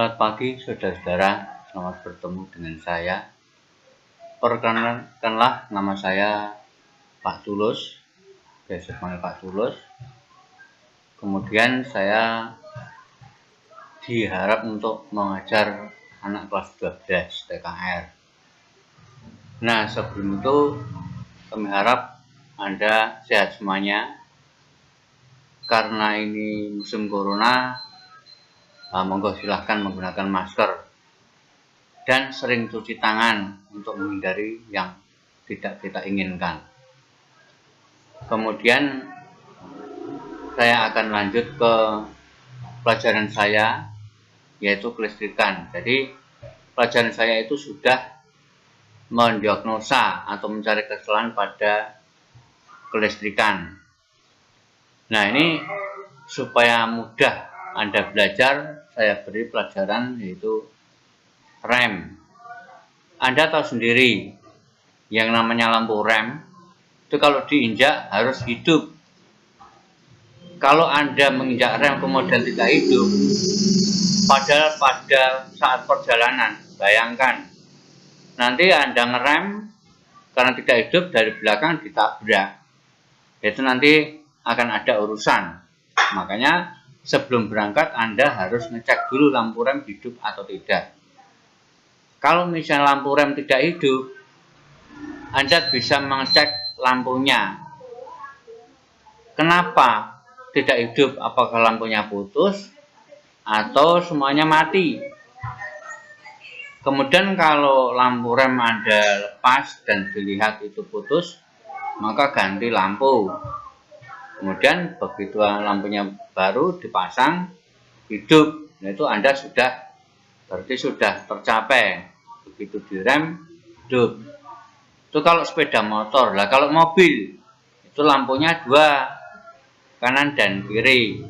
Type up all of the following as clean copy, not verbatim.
Selamat pagi saudara-saudara, selamat bertemu dengan saya. Perkenalkanlah, nama saya Pak Tulus, biasa dipanggil Pak Tulus. Kemudian saya diharap untuk mengajar anak kelas 12 TKR. Nah, sebelum itu kami harap Anda sehat semuanya. Karena ini musim corona, monggo silahkan menggunakan masker dan sering cuci tangan untuk menghindari yang tidak kita inginkan. Kemudian saya akan lanjut ke pelajaran saya, yaitu kelistrikan. Jadi pelajaran saya itu sudah mendiagnosa atau mencari kesalahan pada kelistrikan. Nah, ini supaya mudah Anda belajar, saya beri pelajaran yaitu rem. Anda tahu sendiri yang namanya lampu rem itu kalau diinjak harus hidup. Kalau Anda menginjak rem kemudian tidak hidup, padahal pada saat perjalanan, bayangkan nanti Anda ngerem karena tidak hidup, dari belakang ditabrak, itu nanti akan ada urusan. Makanya sebelum berangkat Anda harus ngecek dulu lampu rem hidup atau tidak. Kalau misalnya lampu rem tidak hidup, Anda bisa mengecek lampunya. Kenapa tidak hidup? Apakah lampunya putus atau semuanya mati? Kemudian kalau lampu rem Anda lepas dan dilihat itu putus, maka ganti lampu. Kemudian begitu lampunya baru dipasang, hidup. Nah, itu Anda berarti sudah tercapai. Begitu direm, hidup. Itu kalau sepeda motor. Lah kalau mobil, itu lampunya dua, kanan dan kiri.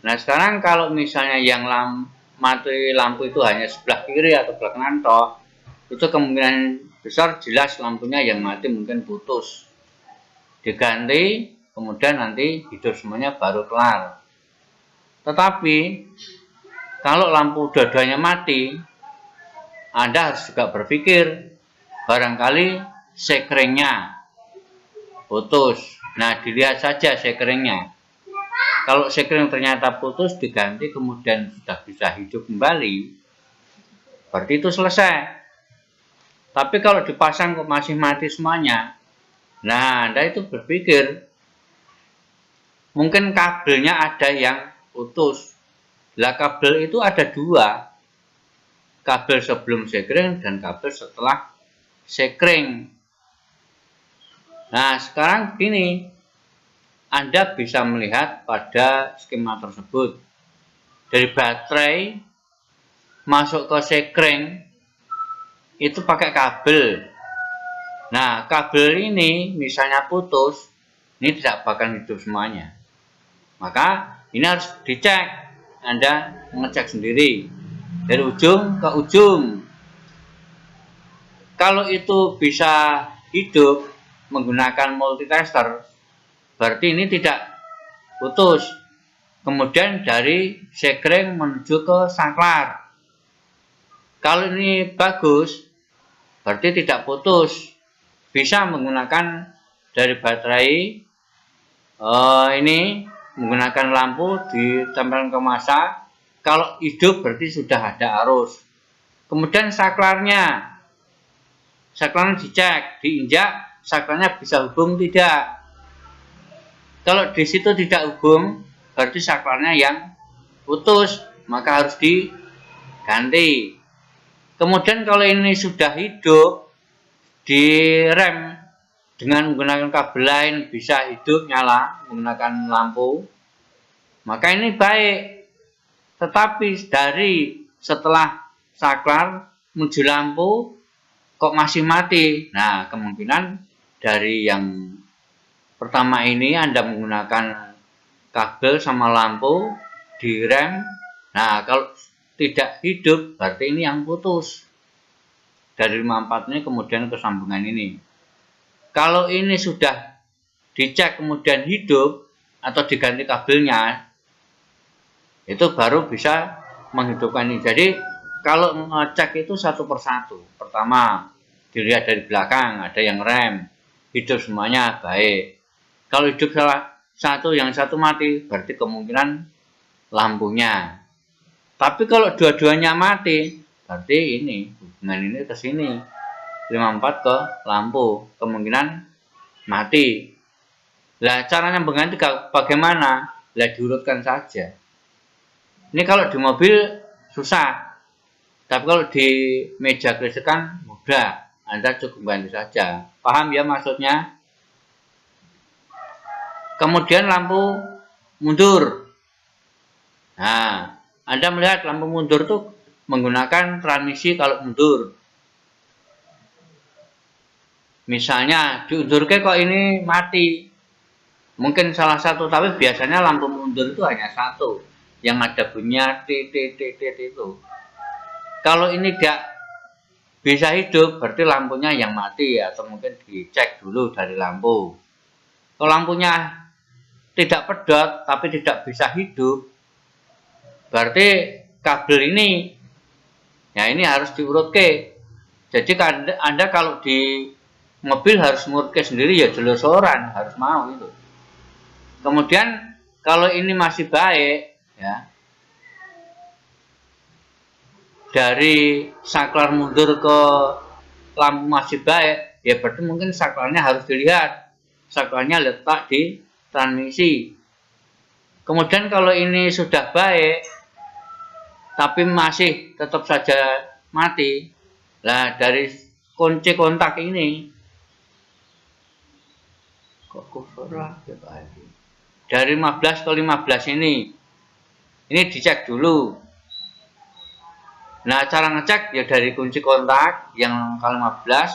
Nah, sekarang kalau misalnya yang mati lampu itu hanya sebelah kiri atau sebelah kanan toh, itu kemungkinan besar jelas lampunya yang mati mungkin putus. Diganti, kemudian nanti hidup semuanya baru kelar. Tetapi kalau lampu dua-duanya mati, Anda harus juga berpikir, barangkali sekringnya putus. Nah, dilihat saja sekringnya. Kalau sekring ternyata putus, diganti kemudian sudah bisa hidup kembali, berarti itu selesai. Tapi kalau dipasang kok masih mati semuanya, nah Anda itu berpikir, mungkin kabelnya ada yang putus. Lah kabel itu ada dua, kabel sebelum sekring dan kabel setelah sekring. Nah, sekarang begini, Anda bisa melihat pada skema tersebut. Dari baterai masuk ke sekring itu pakai kabel. Nah, kabel ini misalnya putus, ini tidak bakal hidup semuanya. Maka ini harus dicek. Anda mengecek sendiri dari ujung ke ujung. Kalau itu bisa hidup menggunakan multitester, berarti ini tidak putus. Kemudian dari sekring menuju ke saklar. Kalau ini bagus, berarti tidak putus. Bisa menggunakan dari baterai ini, menggunakan lampu ditempelkan ke masa. Kalau hidup berarti sudah ada arus. Kemudian saklarnya dicek, diinjak, saklarnya bisa hubung tidak. Kalau di situ tidak hubung, berarti saklarnya yang putus, maka harus diganti. Kemudian kalau ini sudah hidup, direm dengan menggunakan kabel lain, bisa hidup nyala menggunakan lampu, maka ini baik. Tetapi dari setelah saklar menuju lampu kok masih mati, nah kemungkinan dari yang pertama ini Anda menggunakan kabel sama lampu direm. Nah, kalau tidak hidup berarti ini yang putus. Dari 54 ini kemudian kesambungan ini. Kalau ini sudah dicek kemudian hidup atau diganti kabelnya, itu baru bisa menghidupkan ini. Jadi kalau ngecek itu satu persatu. Pertama, dilihat dari belakang, ada yang rem, hidup semuanya baik. Kalau hidup salah satu, yang satu mati, berarti kemungkinan lampunya. Tapi kalau dua-duanya mati, berarti ini hubungan ini ke sini. 54 ke lampu, kemungkinan mati. Lah caranya mengganti bagaimana? Lah diurutkan saja. Ini kalau di mobil susah, tapi kalau di meja kelistrikan mudah. Anda cukup ganti saja. Paham ya maksudnya? Kemudian lampu mundur. Nah, Anda melihat lampu mundur itu menggunakan transmisi kalau mundur. Misalnya diundurkan kok ini mati. Mungkin salah satu, tapi biasanya lampu mundur itu hanya satu. Yang ada bunyinya titik itu. Kalau ini tidak bisa hidup, berarti lampunya yang mati, atau mungkin dicek dulu dari lampu. Kalau lampunya tidak pedot tapi tidak bisa hidup, berarti kabel ini, ya ini harus diurutke. Jadi Anda kalau di mobil harus ngurutke sendiri, ya jelosoran harus mau itu. Kemudian kalau ini masih baik, ya dari saklar mundur ke lampu masih baik, ya berarti mungkin saklarnya harus dilihat. Saklarnya letak di transmisi. Kemudian kalau ini sudah baik, tapi masih tetap saja mati, lah dari kunci kontak ini, kok kufur lah, dari 15 ke 15 ini dicek dulu. Nah, cara ngecek ya dari kunci kontak yang ke-15,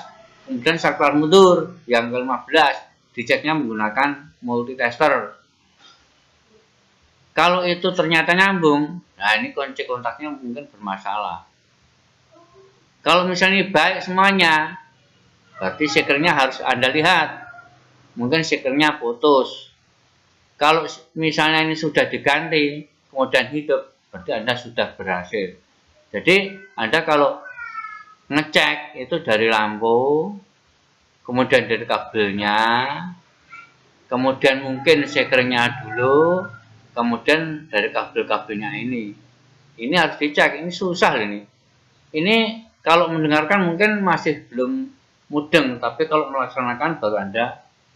kemudian saklar mundur yang ke-15, diceknya menggunakan multitester. Kalau itu ternyata nyambung, nah ini kunci kontaknya mungkin bermasalah. Kalau misalnya baik semuanya, berarti sekernya harus Anda lihat. Mungkin sekernya putus. Kalau misalnya ini sudah diganti, kemudian hidup, berarti Anda sudah berhasil. Jadi Anda kalau ngecek itu dari lampu, kemudian dari kabelnya, kemudian mungkin sekernya dulu, kemudian dari kabel-kabelnya ini. Ini harus dicek, ini susah ini. Ini kalau mendengarkan mungkin masih belum mudeng, tapi kalau melaksanakan baru Anda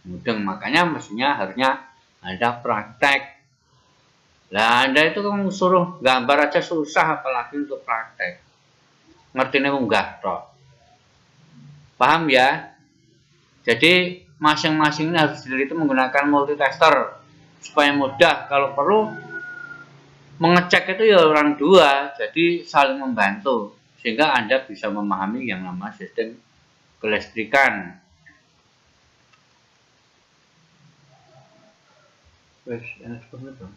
mudeng. Makanya mestinya harusnya Anda praktek. Lah Anda itu kan suruh gambar aja susah, apalagi untuk praktek. Ngertinya enggak toh. Paham ya? Jadi masing-masing ini harus diteliti menggunakan multitester supaya mudah. Kalau perlu mengecek itu ya orang dua, jadi saling membantu sehingga Anda bisa memahami yang namanya sistem kelistrikan. Wes, enak banget.